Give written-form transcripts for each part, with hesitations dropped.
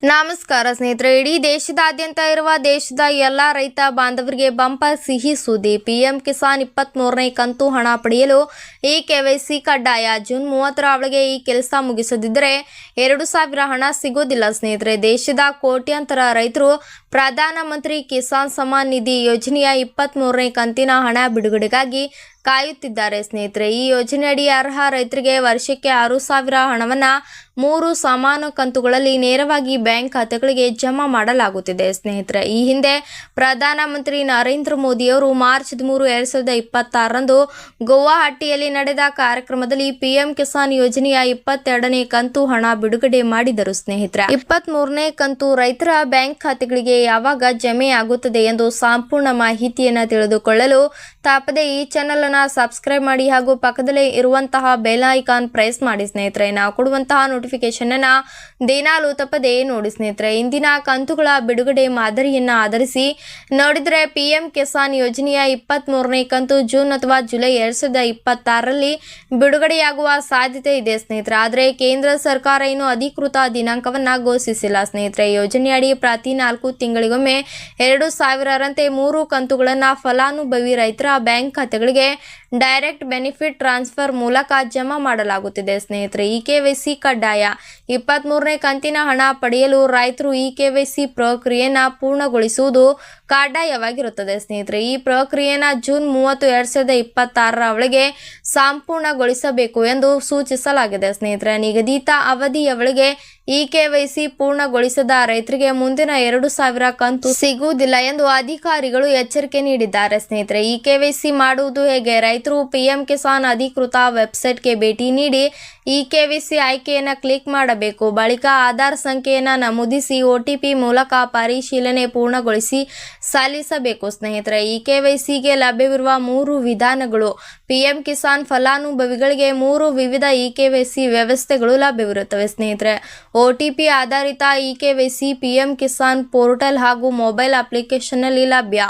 ನಮಸ್ಕಾರ ಸ್ನೇಹಿತರೆ, ಇಡೀ ದೇಶದಾದ್ಯಂತ ಇರುವ ದೇಶದ ಎಲ್ಲ ರೈತ ಬಾಂಧವರಿಗೆ ಬಂಪರ್ ಸಿಹಿ ಸುದ್ದಿ. ಪಿಎಂ ಕಿಸಾನ್ 23ನೇ ಕಂತು ಹಣ ಪಡೆಯಲು ಈ ಕೆವೈಸಿ ಕಡ್ಡಾಯ. ಜೂನ್ 30ರ ಒಳಗೆ ಈ ಕೆಲಸ ಮುಗಿಸದಿದ್ದರೆ 2,000 ಹಣ ಸಿಗೋದಿಲ್ಲ. ಸ್ನೇಹಿತರೆ, ದೇಶದ ಕೋಟ್ಯಾಂತರ ರೈತರು ಪ್ರಧಾನಮಂತ್ರಿ ಕಿಸಾನ್ ಸಮ್ಮಾನ್ ನಿಧಿ ಯೋಜನೆಯ 23ನೇ ಕಂತಿನ ಹಣ ಬಿಡುಗಡೆಗಾಗಿ ಕಾಯುತ್ತಿದ್ದಾರೆ. ಸ್ನೇಹಿತರೆ, ಈ ಯೋಜನೆಯಡಿ ಅರ್ಹ ರೈತರಿಗೆ ವರ್ಷಕ್ಕೆ 6,000 ಹಣವನ್ನು 3 ಸಮಾನ ಕಂತುಗಳಲ್ಲಿ ನೇರವಾಗಿ ಬ್ಯಾಂಕ್ ಖಾತೆಗಳಿಗೆ ಜಮಾ ಮಾಡಲಾಗುತ್ತಿದೆ. ಸ್ನೇಹಿತರೆ, ಈ ಹಿಂದೆ ಪ್ರಧಾನಮಂತ್ರಿ ನರೇಂದ್ರ ಮೋದಿಯವರು ಮಾರ್ಚ್ 13, 2026ರಂದು ಗುವಾಹಟಿಯಲ್ಲಿ ನಡೆದ ಕಾರ್ಯಕ್ರಮದಲ್ಲಿ ಪಿಎಂ ಕಿಸಾನ್ ಯೋಜನೆಯ 22ನೇ ಕಂತು ಹಣ ಬಿಡುಗಡೆ ಮಾಡಿದರು. ಸ್ನೇಹಿತರೆ, 23ನೇ ಕಂತು ರೈತರ ಬ್ಯಾಂಕ್ ಖಾತೆಗಳಿಗೆ ಯಾವಾಗ ಜಮೆ ಆಗುತ್ತದೆ ಎಂದು ಸಂಪೂರ್ಣ ಮಾಹಿತಿಯನ್ನು ತಿಳಿದುಕೊಳ್ಳಲು ತಪ್ಪದೆ ಈ ಚಾನೆಲ್ ಅನ್ನು ಸಬ್ಸ್ಕ್ರೈಬ್ ಮಾಡಿ ಹಾಗೂ ಪಕ್ಕದಲ್ಲೇ ಇರುವಂತಹ ಬೆಲ್ ಐಕಾನ್ ಪ್ರೆಸ್ ಮಾಡಿ. ಸ್ನೇಹಿತರೆ, ನಾವು ಕೊಡುವಂತಹ ನೋಟಿಫಿಕೇಶನ್ ಅನ್ನ ದಿನಾಲೂ ತಪ್ಪದೆ ನೋಡಿ. ಸ್ನೇಹಿತರೆ, ಇಂದಿನ ಕಂತುಗಳ ಬಿಡುಗಡೆ ಮಾದರಿಯನ್ನ ಆಧರಿಸಿ ನೋಡಿದರೆ ಪಿಎಂ ಕಿಸಾನ್ ಯೋಜನೆಯ 23ನೇ ಕಂತು ಜೂನ್ ಅಥವಾ ಜುಲೈ 2026ರಲ್ಲಿ ಬಿಡುಗಡೆಯಾಗುವ ಸಾಧ್ಯತೆ ಇದೆ. ಸ್ನೇಹಿತರೆ, ಆದರೆ ಕೇಂದ್ರ ಸರ್ಕಾರ ಇನ್ನು ಅಧಿಕೃತ ದಿನಾಂಕವನ್ನ ಘೋಷಿಸಿಲ್ಲ. ಸ್ನೇಹಿತರೆ, ಯೋಜನೆಯಡಿ ಪ್ರತಿ 4 ತಿಂಗಳಿಗೊಮ್ಮೆ 2,000ರಂತೆ 3 ಕಂತುಗಳನ್ನು ಫಲಾನುಭವಿ ರೈತರ ಬ್ಯಾಂಕ್ ಖಾತೆಗಳಿಗೆ ಡೈರೆಕ್ಟ್ ಬೆನಿಫಿಟ್ ಟ್ರಾನ್ಸ್ಫರ್ ಮೂಲಕ ಜಮಾ ಮಾಡಲಾಗುತ್ತಿದೆ. ಸ್ನೇಹಿತರೆ, ಈ ಕೆವೈಸಿ ಕಡ್ಡಾಯ. 23ನೇ ಕಂತಿನ ಹಣ ಪಡೆಯಲು ರೈತರು ಈ ಕೆವೈಸಿ ಪ್ರಕ್ರಿಯೆಯನ್ನು ಪೂರ್ಣಗೊಳಿಸುವುದು ಕಡ್ಡಾಯವಾಗಿರುತ್ತದೆ. ಸ್ನೇಹಿತರೆ, ಈ ಪ್ರಕ್ರಿಯೆಯನ್ನು ಜೂನ್ 30, 2026ರ ಒಳಗೆ ಸಂಪೂರ್ಣಗೊಳಿಸಬೇಕು ಎಂದು ಸೂಚಿಸಲಾಗಿದೆ. ಸ್ನೇಹಿತರೆ, ನಿಗದಿತ ಅವಧಿಯ ಒಳಗೆ ಈ ಕೆವೈಸಿ ಪೂರ್ಣಗೊಳಿಸದ ರೈತರಿಗೆ ಮುಂದಿನ 2,000 ಕಂತು ಸಿಗುವುದಿಲ್ಲ ಎಂದು ಅಧಿಕಾರಿಗಳು ಎಚ್ಚರಿಕೆ ನೀಡಿದ್ದಾರೆ. ಸ್ನೇಹಿತರೆ, ಈ ಕೆವೈಸಿ ಮಾಡುವುದು ಹೇಗೆ? ರೈತರು ಪಿಎಂ ಕಿಸಾನ್ ಅಧಿಕೃತ ವೆಬ್ಸೈಟ್ಗೆ ಭೇಟಿ ನೀಡಿ ಈ ಕೆವೈಸಿ ಆಯ್ಕೆಯನ್ನು ಕ್ಲಿಕ್ ಮಾಡಬೇಕು. ಬಳಿಕ ಆಧಾರ್ ಸಂಖ್ಯೆಯನ್ನು ನಮೂದಿಸಿ OTP ಮೂಲಕ ಪರಿಶೀಲನೆ ಪೂರ್ಣಗೊಳಿಸಿ ಸಲ್ಲಿಸಬೇಕು. ಸ್ನೇಹಿತರೆ, ಈ ಕೆವೈಸಿಗೆ ಲಭ್ಯವಿರುವ 3 ವಿಧಾನಗಳು. ಪಿಎಂ ಕಿಸಾನ್ ಫಲಾನುಭವಿಗಳಿಗೆ 3 ವಿವಿಧ ಈ ಕೆವೈಸಿ ವ್ಯವಸ್ಥೆಗಳು ಲಭ್ಯವಿರುತ್ತವೆ. ಸ್ನೇಹಿತರೆ, OTP ಆಧಾರಿತ ಈ ಕೆವೈಸಿ ಪಿಎಂ ಕಿಸಾನ್ ಪೋರ್ಟಲ್ ಹಾಗೂ ಮೊಬೈಲ್ ಅಪ್ಲಿಕೇಶನ್ನಲ್ಲಿ ಲಭ್ಯ.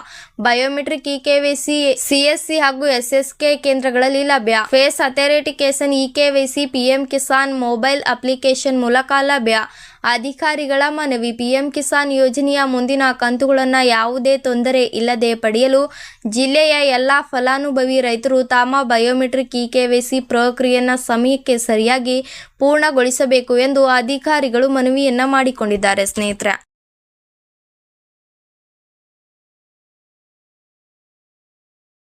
ಬಯೋಮೆಟ್ರಿಕ್ ಈ ಕೆವೈಸಿ CSC ಹಾಗೂ SSK ಕೇಂದ್ರಗಳಲ್ಲಿ ಲಭ್ಯ. ಫೇಸ್ ಅಥೆಂಟಿಕೇಷನ್ ಈ KYC PM Kisan mobile application ಮೂಲಕ ಲಭ್ಯ. ಅಧಿಕಾರಿಗಳ ಮನವಿ: ಪಿಎಂ ಕಿಸಾನ್ ಯೋಜನೆಯ ಮುಂದಿನ ಕಂತುಗಳನ್ನು ಯಾವುದೇ ತೊಂದರೆ ಇಲ್ಲದೆ ಪಡೆಯಲು ಜಿಲ್ಲೆಯ ಎಲ್ಲ ಫಲಾನುಭವಿ ರೈತರು ತಮ್ಮ ಬಯೋಮೆಟ್ರಿಕ್ ಈ ಕೆವೈಸಿ ಪ್ರಕ್ರಿಯೆಯನ್ನು ಸಮಯಕ್ಕೆ ಸರಿಯಾಗಿ ಪೂರ್ಣಗೊಳಿಸಬೇಕು ಎಂದು ಅಧಿಕಾರಿಗಳು ಮನವಿಯನ್ನ ಮಾಡಿಕೊಂಡಿದ್ದಾರೆ. ಸ್ನೇಹಿತರೆ,